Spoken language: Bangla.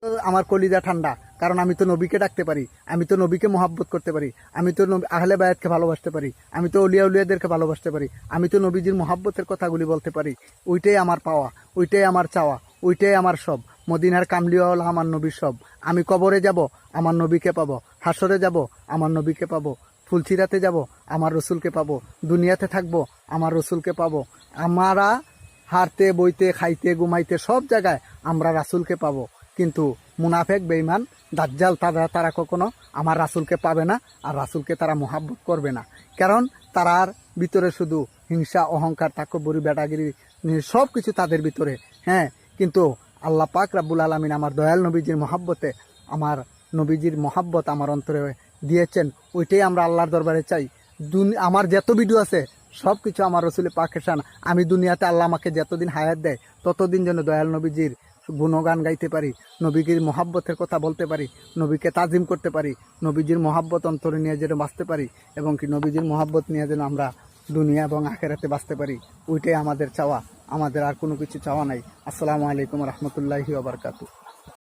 আমার কলিজা ঠান্ডা, কারণ আমি তো নবীকে ডাকতে পারি, আমি তো নবীকে মহাব্বত করতে পারি, আমি তো আহলে বায়াতকে ভালোবাসতে পারি, আমি তো অলিয়া উলিয়াদেরকে ভালোবাসতে পারি, আমি তো নবীজির মহাব্বতের কথাগুলি বলতে পারি। ওইটাই আমার পাওয়া, ওইটাই আমার চাওয়া, ওইটাই আমার সব। মদিনার কামলিওয়ালা আমার নবীর সব। আমি কবরে যাব, আমার নবীকে পাবো। হাসরে যাব, আমার নবীকে পাবো। ফুলছিরাতে যাব, আমার রসুলকে পাবো। দুনিয়াতে থাকবো, আমার রসুলকে পাবো। আমরা হারতে বইতে খাইতে ঘুমাইতে সব জায়গায় আমরা রাসুলকে পাবো। কিন্তু মুনাফেক বেঈমান দাজ্জাল তারা কখনো আমার রাসুলকে পাবে না, আর রাসুলকে তারা মহাব্বত করবে না। কারণ তারার ভিতরে শুধু হিংসা, অহংকার, তাকব্বুরি, বেটাগিরি সব কিছু তাদের ভিতরে। হ্যাঁ, কিন্তু আল্লাহ পাক রাব্বুল আলামিন আমার দয়াল নবীজির মহাব্বতে, আমার নবীজির মহাব্বত আমার অন্তরে দিয়েছেন। ওইটাই আমরা আল্লাহর দরবারে চাই। আমার যত ভিডিও আছে সব কিছু আমার রসুলের পাকের শান। আমি দুনিয়াতে আল্লাহ আমাকে যতদিন হায়াত দেয় ততদিন যেন দয়াল নবীজির গুণগান গাইতে পারি, নবীজির মহাব্বতের কথা বলতে পারি, নবীকে তাজিম করতে পারি, নবীজির মহাব্বত অন্তরে নিয়ে যেন বাঁচতে পারি, এবং কি নবীজির মহাব্বত নিয়ে যেন আমরা দুনিয়া এবং আখেরাতে বাঁচতে পারি। ওইটাই আমাদের চাওয়া, আমাদের আর কোনো কিছু চাওয়া নাই। আসসালামু আলাইকুম রহমতুল্লাহি ওয়া বারাকাতুহু।